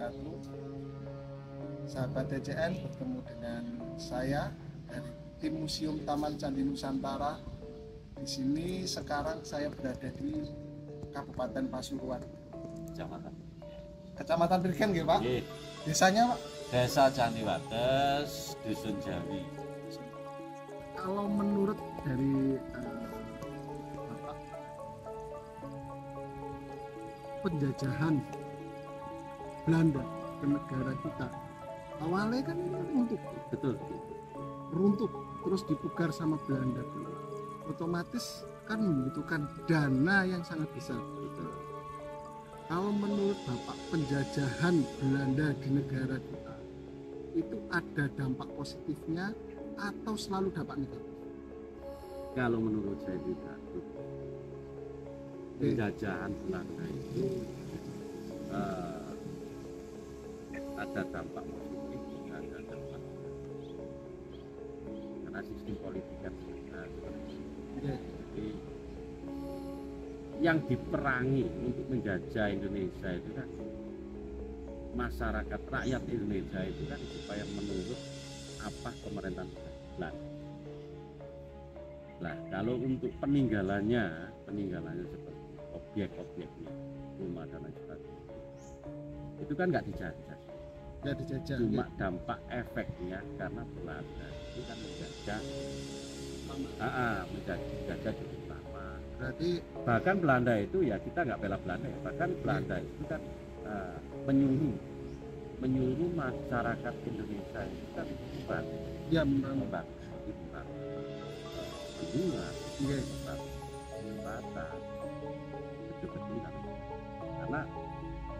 wabarakatuh. Sahabat TCN, bertemu dengan saya dari tim Museum Taman Candi Nusantara. Di sini sekarang saya berada di Kabupaten Pasuruan. Kecamatan Prigen nggih, Pak? Nggih. Desanya, Pak? Desa Candiwates, Dusun Jawi. Kalau menurut dari Bapak, penjajahan Belanda ke negara kita, awalnya kan ini Betul. runtuh, terus dipugar sama Belanda dulu. Otomatis kan membutuhkan dana yang sangat besar. Betul. Kalau menurut Bapak, penjajahan Belanda di negara kita itu ada dampak positifnya atau selalu dampak negatif? Kalau menurut saya tidak. Penjajahan Belanda itu ada dampak positif, ada dampak negatif. Karena sistem politik kan jadi yang diperangi untuk menjajah Indonesia itu kan masyarakat rakyat Indonesia itu kan supaya menurut apa pemerintahan Belanda. Nah, kalau untuk peninggalannya seperti objek-objeknya, rumah dan lain sebagainya, itu kan nggak dijajah. Cuma dampak efeknya karena Belanda itu kan menjajah cukup lama. Berarti Bahkan Belanda itu ya kita nggak bela Belanda ya, bahkan Belanda itu kan menyuruh masyarakat Indonesia itu kan membangun bendungan, jembatan, betul-betul karena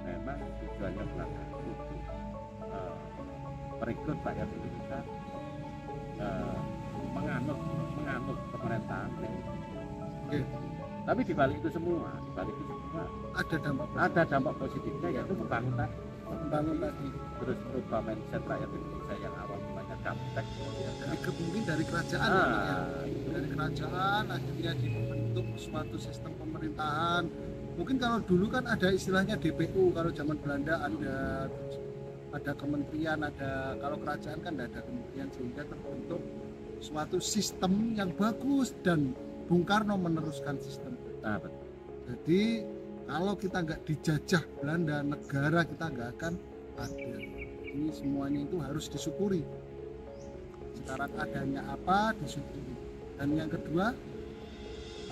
memang tujuannya Belanda untuk merekrut rakyat Indonesia menganut pemerintahan. Tapi dibalik itu semua ada dampak positifnya, yaitu membangun tadi. Terus merubah mindset rakyat Indonesia yang awal banyak gaptek. mungkin dari kerajaan, dari kerajaan akhirnya dibentuk suatu sistem pemerintahan. Mungkin kalau dulu kan ada istilahnya DPU, kalau zaman Belanda ada kementerian, kalau kerajaan kan tidak ada kementerian, sehingga terbentuk suatu sistem yang bagus dan Bung Karno meneruskan sistem. Betul. Jadi kalau kita nggak dijajah Belanda, negara kita nggak akan ada. Jadi semuanya itu harus disyukuri. Sekarang adanya apa disyukuri. Dan yang kedua,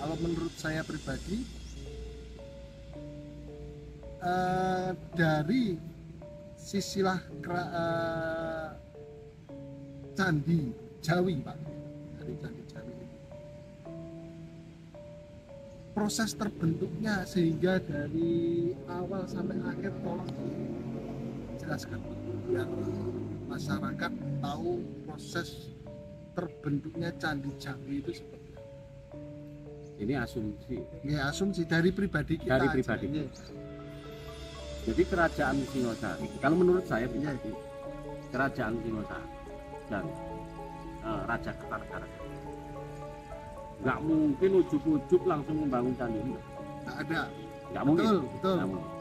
kalau menurut saya pribadi, dari sisilah Candi Jawi, Pak, dari Candi Jawi ini, proses terbentuknya sehingga dari awal sampai akhir tolong jelaskan biar masyarakat tahu proses terbentuknya Candi Jawi itu seperti apa. Ini asumsi. Ya, asumsi dari pribadi kita. Dari pribadi. Jadi kerajaan Singosari, kalau menurut saya pribadi, kerajaan Singosari dan Raja Kertanegara nggak mungkin ujuk-ujuk langsung membangun candi ini. Nggak mungkin. Betul. Nggak mungkin.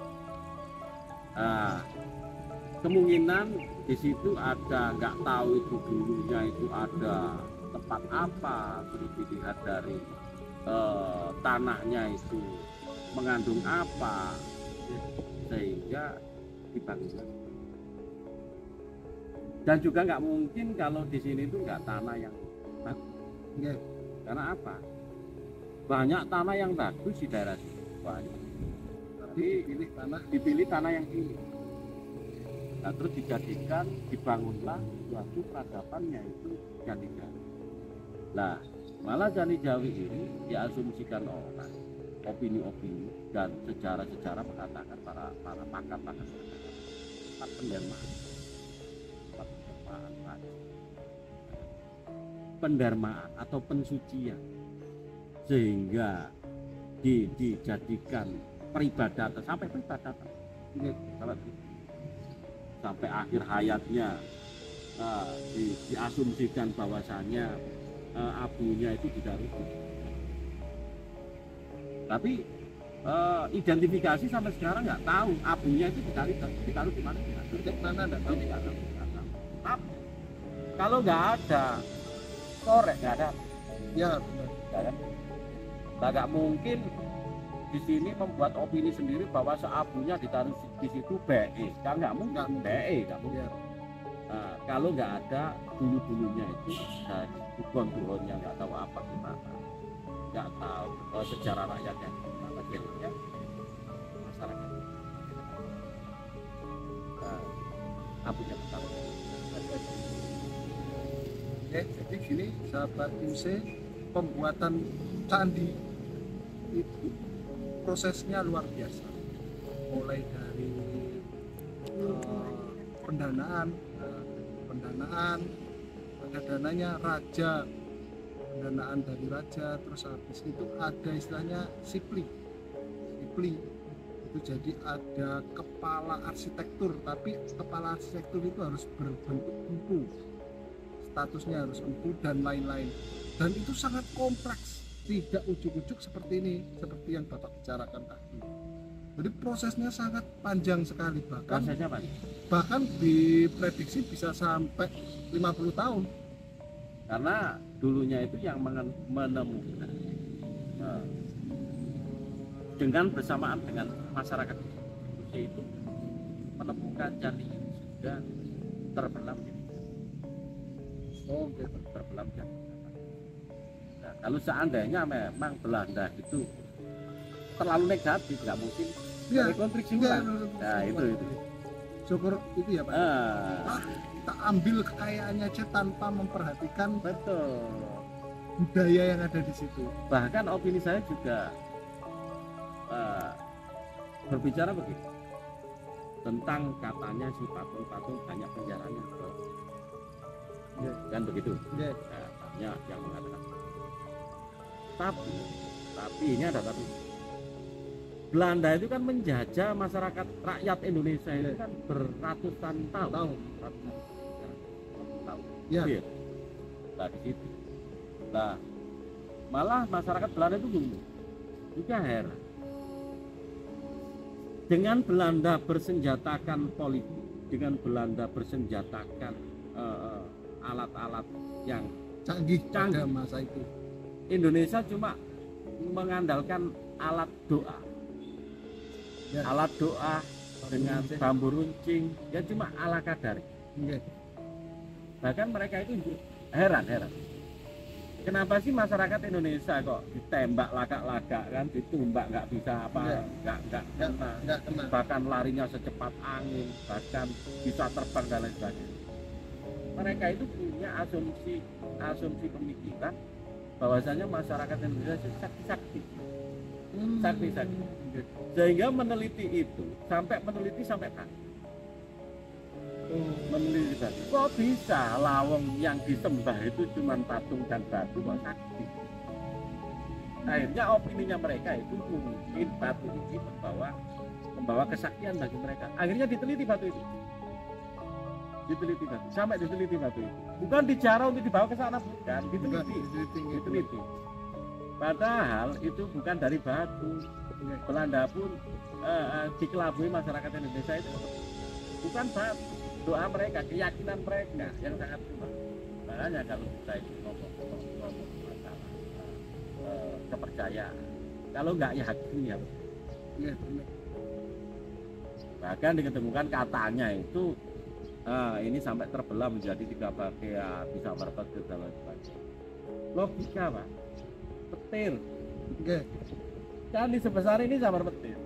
Kemungkinan di situ ada, nggak tahu itu dulunya itu ada tempat apa, terus dilihat dari tanahnya itu mengandung apa, sehingga dibangun. Dan juga nggak mungkin kalau di sini itu nggak tanah yang bagus. Karena apa? Banyak tanah yang bagus di daerah sini. Banyak. Tapi dipilih tanah yang tinggi. Nah, terus dibangunlah suatu peradaban, yaitu Candi Jawi. Nah, malah Candi Jawi ini diasumsikan orang, opini-opini dan sejarah-sejarah mengatakan para pakar tempat pendermaan atau pensucian, sehingga dijadikan peribadatan sampai peribadatan sampai akhir hayatnya. Diasumsikan bahwasannya abunya itu tidak rugi. Tapi identifikasi sampai sekarang nggak tahu abunya itu ditaruh di mana, Titik mana nggak tahu. nggak tahu. Tapi kalau nggak ada korek, nggak ada, Ya benar. nggak mungkin di sini membuat opini sendiri bahwa seabunya ditaruh di situ BE, kan nggak mungkin, BE nggak mungkin. Ya. Nah, kalau nggak ada dulu-dulunya itu dari buron-buronnya nggak tahu apa gimana, nggak tahu sejarah rakyatnya gimana, akhirnya masyarakat abunya tetap. Jadi gini sahabat UC, pembuatan candi itu prosesnya luar biasa, mulai dari pendanaan, ada dananya raja, pendanaan dari raja, terus habis itu ada istilahnya sipli itu, jadi ada kepala arsitektur, tapi kepala arsitektur itu harus berbentuk empu, statusnya harus empu dan lain-lain, dan itu sangat kompleks, tidak ujuk-ujuk seperti ini, seperti yang Bapak bicarakan tadi. Jadi prosesnya sangat panjang sekali, bahkan diprediksi bisa sampai 50 tahun. Karena dulunya itu yang menemukan dengan bersamaan dengan masyarakat itu menemukan candi ini sudah terbelam. Oh, gitu. Terbelam candi. Nah, kalau seandainya memang Belanda itu terlalu negatif, nggak mungkin rekonstruksi ulang. Nah itu. Syukur itu ya Pak. Kita ambil kekayaannya aja tanpa memperhatikan betul budaya yang ada di situ. Bahkan opini saya juga berbicara begitu tentang katanya si patung-patung banyak penjaranya, kan begitu. Banyak yang mengatakan. Tapi ini ada tapi. Belanda itu kan menjajah masyarakat rakyat Indonesia itu kan beratusan tahun. Ya. Nah, di situ. Nah, malah masyarakat Belanda itu dulu juga heran. Dengan Belanda bersenjatakan politik, dengan Belanda bersenjatakan alat-alat yang canggih pada masa itu, Indonesia cuma mengandalkan alat doa. Alat doa dengan bambu runcing, ya cuma ala kadar. Bahkan mereka itu heran. Kenapa sih masyarakat Indonesia kok ditembak lagak-lagak kan, ditumbak nggak bisa apa, nggak kena. Bahkan larinya secepat angin, bahkan bisa terbang dan lain sebagainya. Mereka itu punya asumsi pemikiran bahwasanya masyarakat Indonesia itu sakti-sakti. Sehingga meneliti sampai kan meneliti tadi, kok bisa lawang yang disembah itu cuma patung dan batu kok sakti. Akhirnya opininya mereka itu mungkin batu ini membawa kesaktian bagi mereka. Akhirnya diteliti batu itu, sampai diteliti batu itu, bukan dijarah untuk dibawa ke sana, bukan, diteliti. Padahal itu bukan dari batu. Belanda pun dikelabui masyarakat Indonesia itu bukan batu, doa mereka, keyakinan mereka yang sangat kuat. Makanya kalau kita itu ngomong masalah kepercayaan, kalau nggak yakin ya. Bahkan diketemukan katanya itu ini sampai terbelah menjadi 3 bagian, bisa berpetir dan lain sebagainya. Logika Pak, petir. Candi sebesar ini sama petir.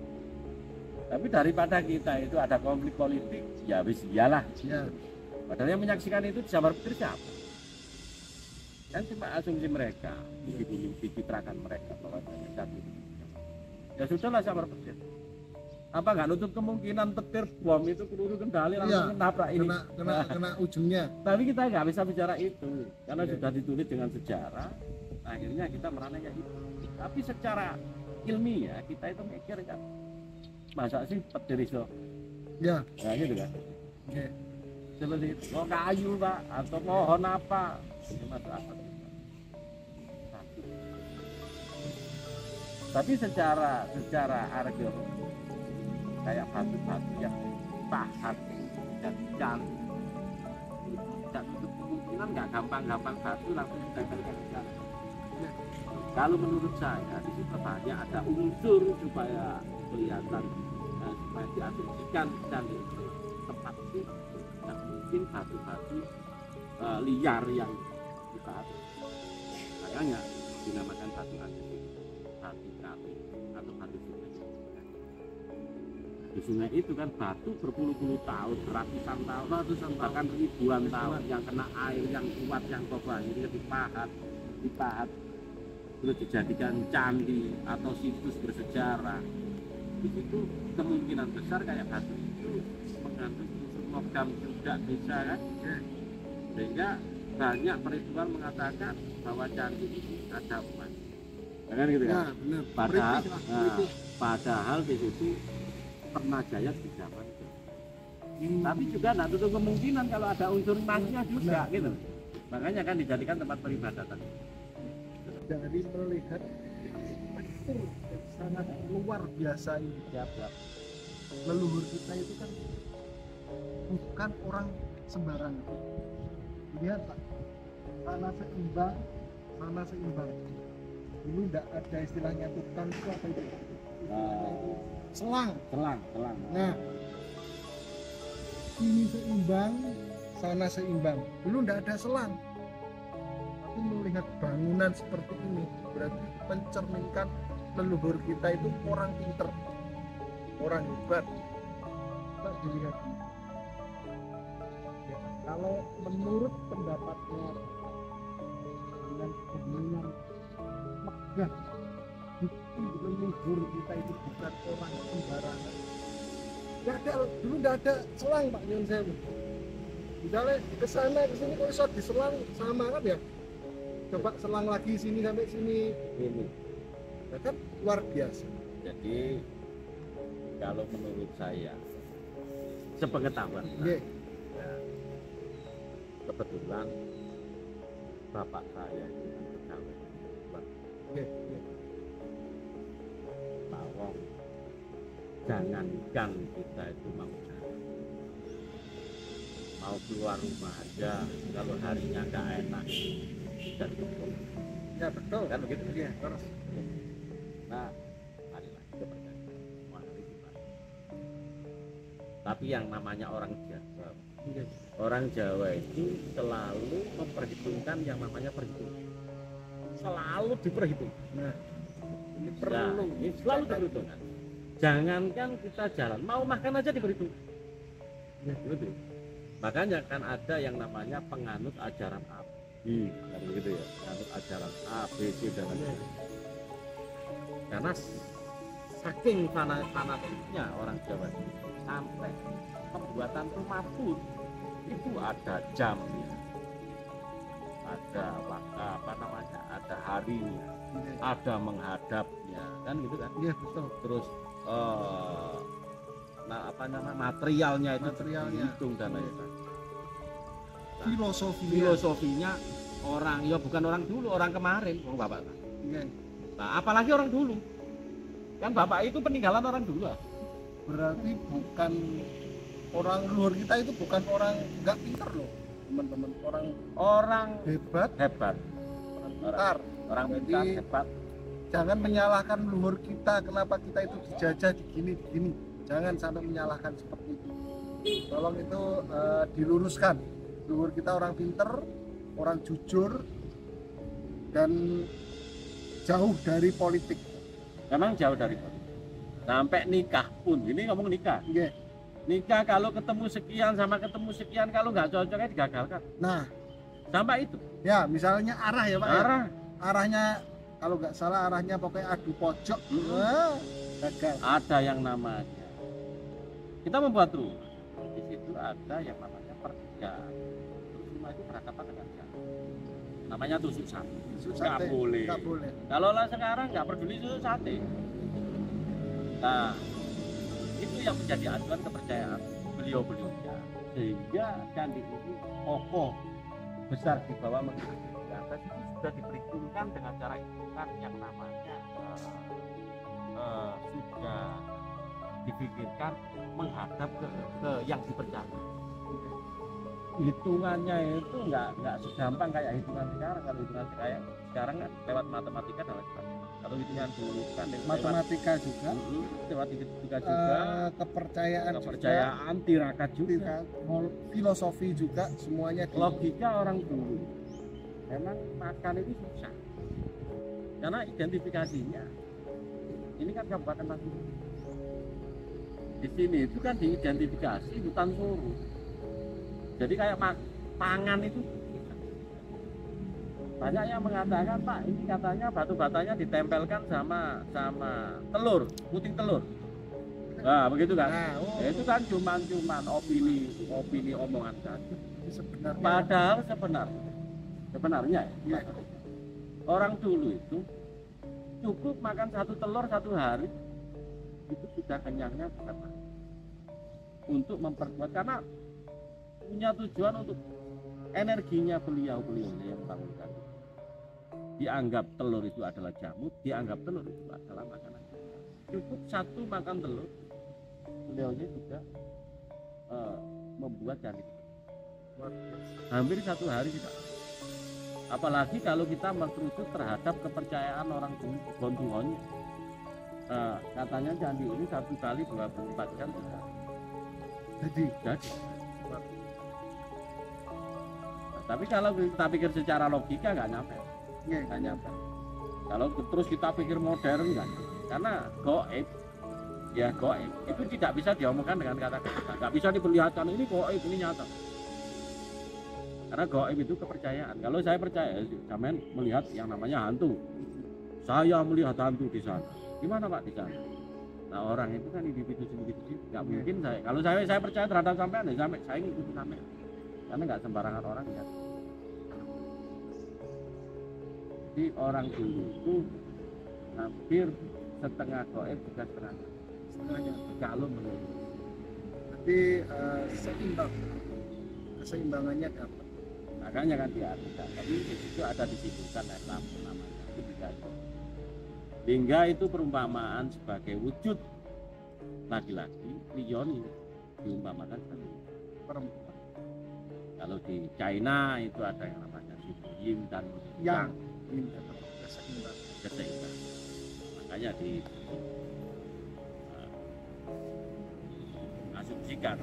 Tapi daripada kita itu ada konflik politik, ya wis iyalah. Padahal yang menyaksikan itu samar petir siapa? Kan cuma asumsi mereka, dicitrakan mereka bahwa candi. Ya sudahlah samar petir. Apa nggak nutup kemungkinan petir bom itu peluru kendali langsung nabrak ini, kena ujungnya. Tapi kita nggak bisa bicara itu karena sudah ditulis dengan sejarah. Akhirnya kita merana ya itu. Tapi secara ilmiah kita itu mikir kan, masa sih petir iso? Ya gitu kan. Seperti itu. Mau kayu Pak atau pohon apa? Ini masuk apa? Tapi secara arkeologi kayak batu-batu yang pahat dan candi itu tidak tutup kemungkinan, nggak gampang-gampang batu langsung ditempelkan ke jalan. Kalau menurut saya di situ banyak ada unsur supaya kelihatan, supaya diasumsikan candi itu tempat itu tidak mungkin batu-batu liar yang dibahas. Makanya dinamakan batu andesit, batu kali atau batu sungai. Di sungai itu kan batu berpuluh-puluh tahun, ratusan tahun, bahkan ribuan tahun yang kena air yang kuat, yang kokoh, akhirnya dipahat, terus dijadikan candi atau situs bersejarah. Di situ kemungkinan besar kayak batu itu mengandung unsur logam juga bisa kan, sehingga banyak perhitungan mengatakan bahwa candi ini ada emas, kan gitu kan? Ya, Padahal di situ pernah jaya di zaman itu. Tapi juga tidak tutup kemungkinan kalau ada unsur emasnya juga gitu. Makanya kan dijadikan tempat peribadatan. Dari melihat itu sangat luar biasa ini. Leluhur kita itu kan bukan orang sembarangan. Lihat Pak, tanah seimbang. Dulu tidak ada istilahnya tutan itu apa itu? Selang. Nah, ini seimbang, sana seimbang. Dulu tidak ada selang. Tapi melihat bangunan seperti ini berarti mencerminkan leluhur kita itu orang pinter, orang hebat. Kita dilihat. Ya, kalau menurut pendapatnya dengan bangunan megah, bukti leluhur kita itu bukan orang sembarangan. Dulu tidak ada selang Pak Nyun Sewu. Misalnya ke sana ke sini kalau bisa diselang sama kan ya. Coba selang lagi sini sampai sini. Ini. Ya kan luar biasa. Jadi kalau menurut saya sepengetahuan Yeah. ya, kebetulan bapak saya itu kan pegawai Yeah. Bawang, jangankan kita itu mau keluar rumah aja, kalau harinya nggak enak dan cukup. Ya betul Kan begitu ya, terus. Nah, marilah kita percaya semua hari Jumat. Tapi yang namanya orang Jawa, orang Jawa itu selalu memperhitungkan yang namanya perhitungan, selalu diperhitungkan. Nah, ini Nah, perlu ini selalu diperhitungkan. Jangankan kita jalan, mau makan aja diperhitungkan. Ya. Gitu. Makanya kan ada yang namanya penganut ajaran A, kan begitu ya, penganut ajaran A, B, C dan lain-lain. Karena saking fanatiknya orang Jawa ini, sampai pembuatan rumah pun itu ada jamnya, ada ada harinya, ada menghadapnya, kan gitu kan? Iya betul. Terus materialnya itu dihitung dan lain-lain. Filosofinya orang, ya bukan orang dulu, orang kemarin, bapak. Iya. Nah, apalagi orang dulu, kan bapak itu peninggalan orang dulu. Berarti bukan orang luar kita itu bukan orang nggak pintar loh, teman-teman. Orang hebat, orang pintar, hebat. Jangan menyalahkan luhur kita, kenapa kita itu dijajah begini. Jangan sampai menyalahkan seperti itu. Tolong itu diluruskan. Luhur kita orang pinter, orang jujur, dan jauh dari politik. Memang jauh dari politik. Sampai nikah pun, ini ngomong nikah. Yeah. Nikah kalau ketemu sekian sama ketemu sekian, kalau nggak cocoknya digagalkan. Nah, sampai itu. Ya, misalnya arah ya Pak. Arah. Ya? Arahnya kalau nggak salah arahnya pokoknya adu pojok. Gagal. Ada yang namanya, kita membuat rumah, di situ ada yang namanya pertigaan. Terus rumah itu berhadapan dengan jalan. Namanya tusuk sate. Nggak boleh. Kalau lah sekarang nggak peduli tusuk sate. Nah, itu yang menjadi acuan kepercayaan beliau-beliaunya, sehingga candi ini kokoh besar di bawah menghadap ke atas itu sudah diperhitungkan dengan cara hitungan yang namanya sudah dipikirkan menghadap ke yang dipercaya. Hitungannya itu nggak segampang kayak hitungan sekarang. Kalau hitungan sekarang kan lewat matematika dan lain sebagainya. Kalau hitungan dulu kan matematika juga, lewat matematika juga, kepercayaan, tirakat juga, filosofi juga, semuanya logika orang dulu. Memang makan itu susah karena identifikasinya ini kan Kabupaten Pasuruan. Di sini itu kan diidentifikasi hutan suruh. Jadi kayak pangan itu banyak yang mengatakan, Pak, ini katanya batu-batanya ditempelkan sama telur, puting telur. Nah, begitu kan? Itu kan cuman opini omongan saja. Padahal sebenarnya ya, orang dulu itu cukup makan satu telur satu hari itu sudah kenyangnya berapa? Untuk memperkuat, karena punya tujuan untuk energinya beliau yang bangunkan. Dianggap telur itu adalah jamu, dianggap telur itu adalah makanan. Cukup satu makan telur, beliaunya juga membuat dari hampir satu hari tidak. Apalagi kalau kita mengkerucut terhadap kepercayaan orang dulu Gontuhonnya. Katanya candi ini 1 kali 24 jam bisa jadi. Tapi kalau kita pikir secara logika nggak nyampe. Kalau terus kita pikir modern nggak, karena goib itu tidak bisa diomongkan dengan kata-kata, nggak bisa diperlihatkan ini goib, ini nyata. Karena goib itu kepercayaan. Kalau saya percaya, sampean melihat yang namanya hantu. Saya melihat hantu di sana. Gimana Pak di sana? Nah, orang itu kan individu sendiri, nggak mungkin saya. Kalau saya percaya terhadap sampean, saya ngikutin sampean. Karena nggak sembarangan orang ya. Jadi orang dulu itu hampir setengah goib juga setengahnya kalau menurut. Tapi keseimbangannya dapat. Makanya kan diartikan. Tapi di situ ada disebutkan namanya lingga. Lingga itu perumpamaan sebagai wujud laki-laki, yoni diumpamakan sebagai perempuan. Kalau di China itu ada yang namanya yin dan yang keseimbangan. Makanya asumsikan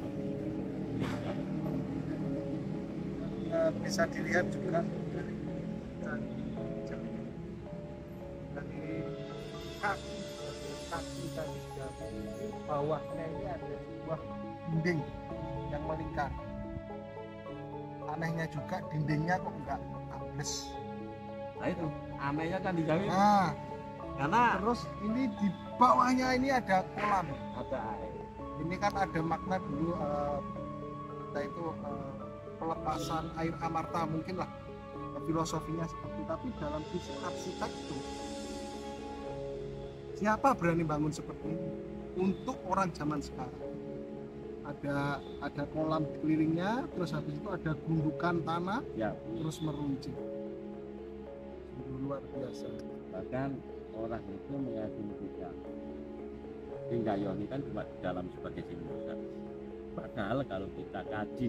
bisa dilihat juga dari kaki dari bawahnya ini ada sebuah dinding yang melingkar. Anehnya juga dindingnya kok enggak ambles. Nah itu anehnya kan dijamin. Karena terus ini di bawahnya ini ada kolam, ada air. Ini kan ada makna dulu itu pelepasan air amarta, mungkin lah filosofinya seperti. Tapi dalam sisi arsitek itu, siapa berani bangun seperti ini untuk orang zaman sekarang? Ada kolam di kelilingnya, terus habis itu ada gundukan tanah, ya, terus meruncing. Luar biasa. Bahkan orang itu meyakini juga Lingga Yoni kan cuma di dalam sebagai simbol. Padahal kalau kita kaji,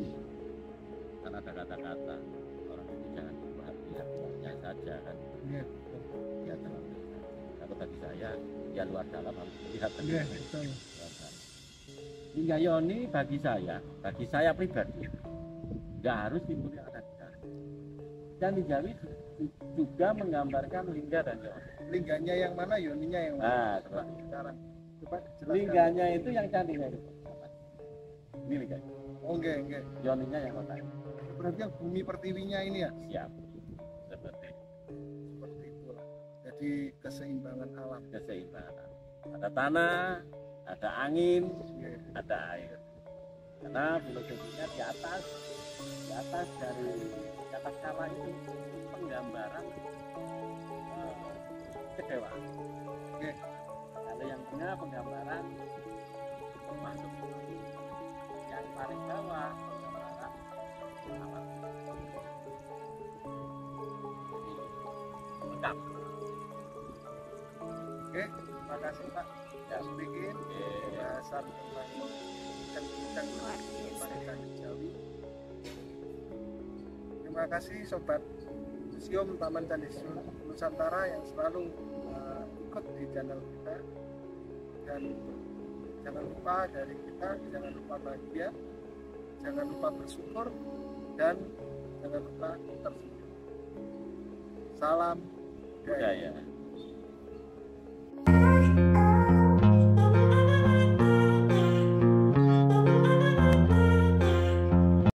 kan ada kata-kata orang itu jangan lihat-lihatnya saja kan. Lihat dalam. Kalau bagi saya, ya luar dalam harus lihat sendiri. Lingga Yoni bagi saya pribadi, nggak harus simbol yang ada di sana. Dan di Jawi juga menggambarkan lingga dan yoni. Lingganya yang mana, yoninya yang mana? Nah, seperti sekarang. Coba lingganya itu yang candinya itu. Ini lingga. Oh, enggak. Yoninya yang mana? Berarti yang bumi pertiwinya ini ya? Siap. Seperti itulah. Jadi keseimbangan alam. Keseimbangan. Ada tanah, ada angin, ada air. Karena filosofinya di atas dari kata kala itu penggambaran kedewaan. Kalau yang tengah penggambaran masuk, yang paling bawah penggambaran alam. Jadi lengkap. Terima kasih Pak Ya. bikin pembahasan tentang bincang-bincang tentang Jawi. Terima kasih Sobat Museum Taman Candi Nusantara yang selalu ikut di channel kita, dan jangan lupa dari kita, jangan lupa bahagia, jangan lupa bersyukur, dan jangan lupa tersenyum. Salam budaya. Budaya.